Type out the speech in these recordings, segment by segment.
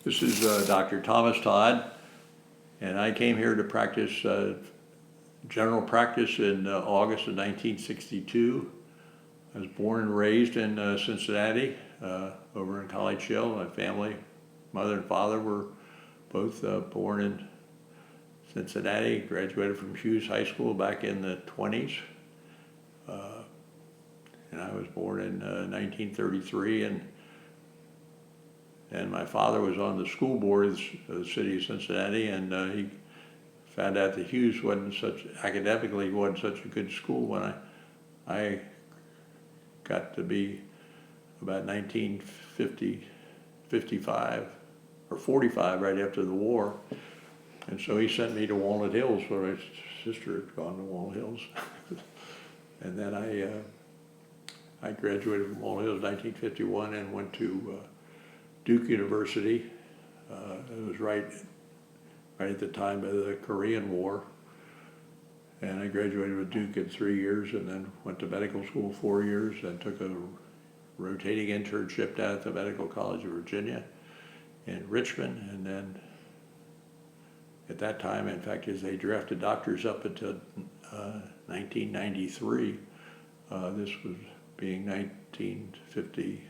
This is Dr. Thomas Todd, and I came here to practice general practice in August of 1962. I was born and raised in Cincinnati, over in College Hill. My family, mother and father, were both born in Cincinnati, graduated from Hughes High School back in the 20s. And I was born in 1933, and my father was on the school board of the city of Cincinnati, and he found out that Hughes academically wasn't such a good school when I got to be about 1950, 55, or 45, right after the war. And so he sent me to Walnut Hills, where my sister had gone to Walnut Hills. And then I graduated from Walnut Hills in 1951 and went to Duke University. It was right at the time of the Korean War. And I graduated with Duke in 3 years, and then went to medical school 4 years, and took a rotating internship down at the Medical College of Virginia in Richmond. And then at that time, in fact, as they drafted doctors up until 1993, this was being 1959,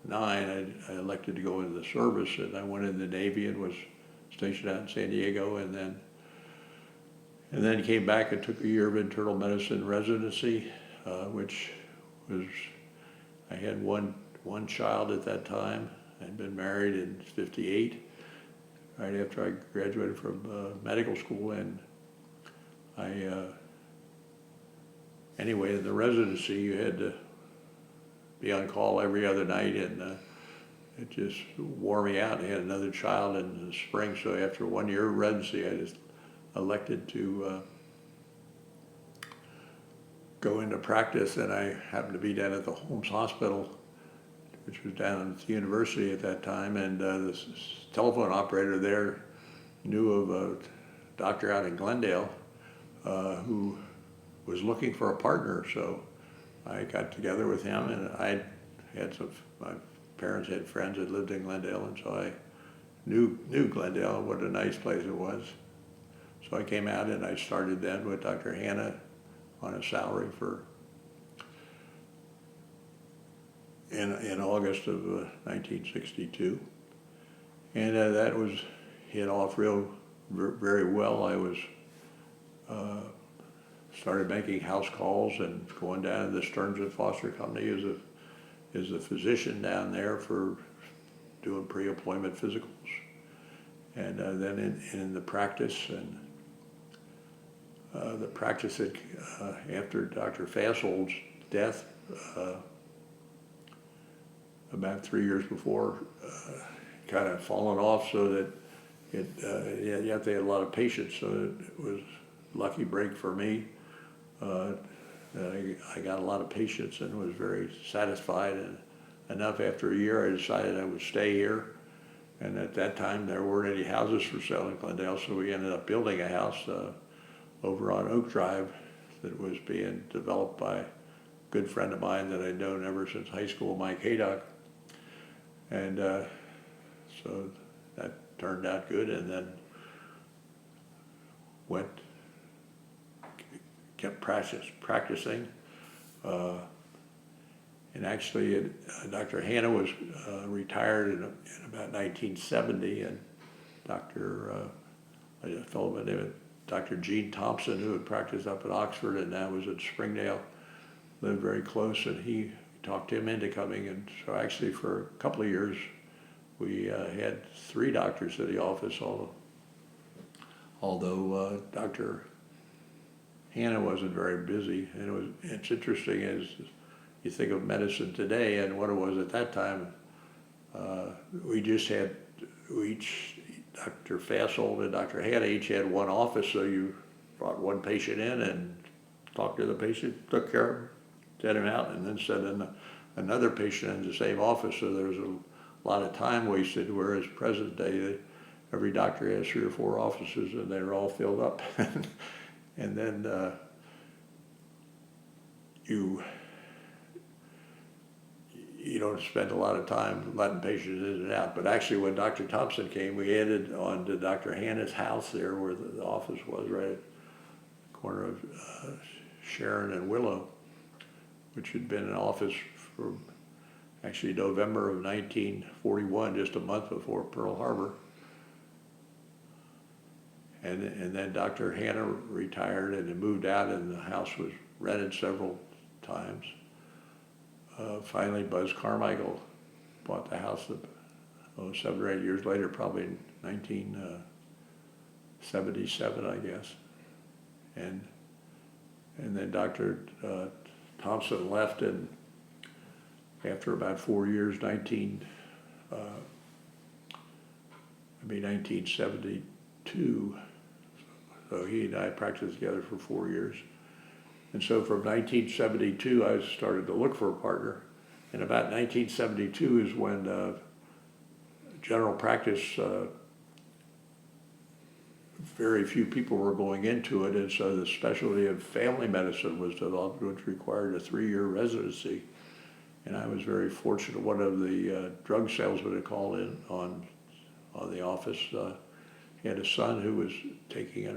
I elected to go into the service, and I went in the Navy and was stationed out in San Diego, and then came back and took a year of internal medicine residency, which was, I had one child at that time. I'd been married in '58, right after I graduated from medical school, and anyway, in the residency, you had to be on call every other night, and it just wore me out. I had another child in the spring, so after 1 year of residency, I just elected to go into practice, and I happened to be down at the Holmes Hospital, which was down at the university at that time, and this telephone operator there knew of a doctor out in Glendale who was looking for a partner. So I got together with him, and my parents had friends that lived in Glendale, and so I knew Glendale, what a nice place it was. So I came out, and I started then with Dr. Hanna on a salary in August of 1962. And that was hit off very well. I was started making house calls and going down to the Stearns and Foster Company as a physician down there for doing pre-employment physicals. And then in the practice, and the practice that after Dr. Fasold's death, about 3 years before, kind of fallen off, so that you have to have a lot of patience. So it was a lucky break for me. I got a lot of patience and was very satisfied, and enough after a year I decided I would stay here. And at that time there weren't any houses for sale in Glendale, so we ended up building a house over on Oak Drive that was being developed by a good friend of mine that I'd known ever since high school, Mike Haydock. And so that turned out good, and then kept practicing. And actually, Dr. Hanna was retired in about 1970, and a fellow by the name of Dr. Gene Thompson, who had practiced up at Oxford and now was at Springdale, lived very close, and he talked him into coming. And so actually for a couple of years, we had 3 doctors at the office, although Dr. Hanna wasn't very busy. And it's interesting as you think of medicine today and what it was at that time. Dr. Fasold and Dr. Hanna each had one office, so you brought one patient in and talked to the patient, took care of him, sent him out, and then sent in another patient in the same office. So there was a lot of time wasted, whereas present day, every doctor has 3 or 4 offices, and they're all filled up. And then you you don't spend a lot of time letting patients in and out. But actually, when Dr. Thompson came, we added on to Dr. Hanna's house there, where the office was, right at the corner of Sharon and Willow, which had been an office for actually November of 1941, just a month before Pearl Harbor. And then Dr. Hanna retired and then moved out, and the house was rented several times. Finally, Buzz Carmichael bought the house 7 or 8 years later, probably in 1977, I guess. And then Dr. Thompson left, and after about 4 years, 1972, so he and I practiced together for 4 years. And so from 1972, I started to look for a partner. And about 1972 is when general practice, very few people were going into it. And so the specialty of family medicine was developed, which required a 3-year residency. And I was very fortunate. One of the drug salesmen had called in on the office. He had a son who was taking a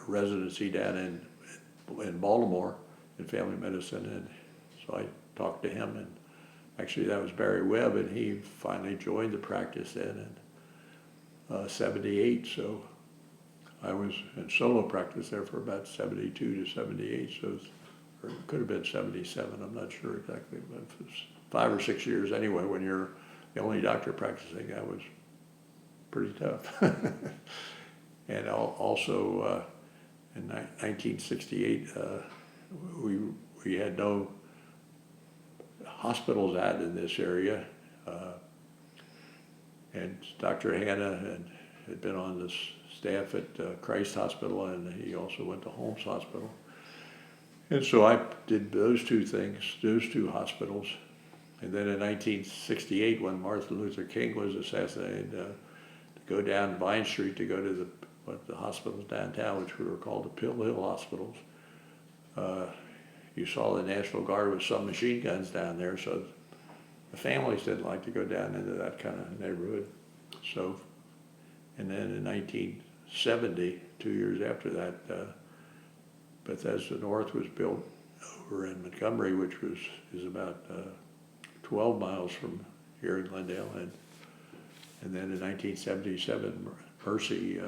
residency down in Baltimore in family medicine, and so I talked to him, and actually that was Barry Webb, and he finally joined the practice then in 78, so I was in solo practice there for about 72 to 78, so or it could have been 77, I'm not sure exactly, but it was 5 or 6 years anyway. When you're the only doctor practicing, that was pretty tough. And also in 1968, we had no hospitals out in this area, and Dr. Hanna had been on the staff at Christ Hospital, and he also went to Holmes Hospital. And so I did those two things, those two hospitals. And then in 1968, when Martin Luther King was assassinated, to go down Vine Street to go to the hospitals downtown, which we were called the Pill Hill Hospitals. You saw the National Guard with some machine guns down there, so the families didn't like to go down into that kind of neighborhood. So, and then in 1970, 2 years after that, Bethesda North was built over in Montgomery, which is about 12 miles from here in Glendale, and then in 1977, Mercy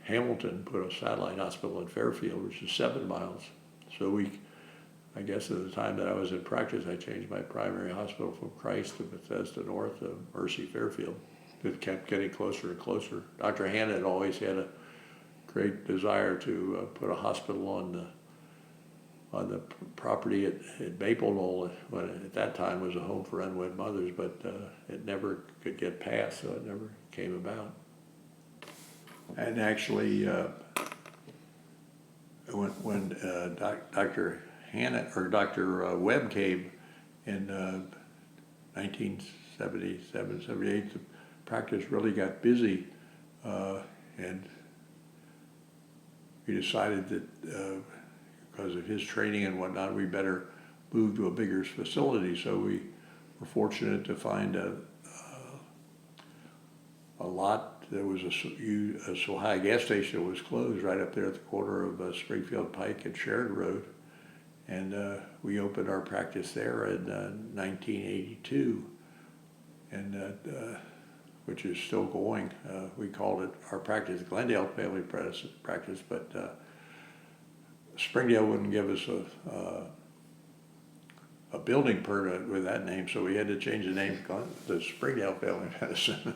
Hamilton put a satellite hospital in Fairfield, which is 7 miles. So I guess at the time that I was in practice, I changed my primary hospital from Christ to Bethesda North to Mercy Fairfield. It kept getting closer and closer. Dr. Hanna had always had a great desire to put a hospital on the property at Maple Knoll, when at that time was a home for unwed mothers, but it never could get passed, so it never came about. And actually, when Dr. Hanna or Dr. Webb came in 1977, 78, the practice really got busy, and we decided that because of his training and whatnot, we better move to a bigger facility. So we were fortunate to find a lot. There was a Sohai gas station that was closed right up there at the corner of Springfield Pike and Sheridan Road. And we opened our practice there in 1982, and which is still going. We called it our practice Glendale Family Practice, but Springdale wouldn't give us a building permit with that name, so we had to change the name to Springdale Family Medicine,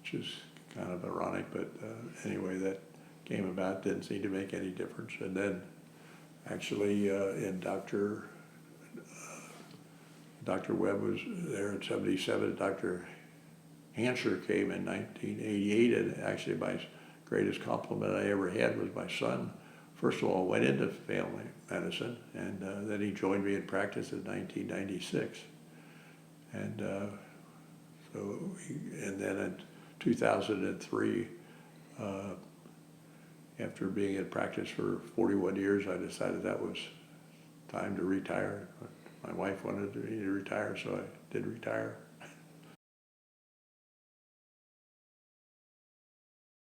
which is kind of ironic, but anyway, that came about, didn't seem to make any difference. And then actually in Dr. Webb was there in 77, Dr. Hansher came in 1988, and actually my greatest compliment I ever had was my son, first of all, went into family medicine, and then he joined me in practice in 1996. And and then in 2003, after being in practice for 41 years, I decided that was time to retire. my wife wanted me to retire, so I did retire.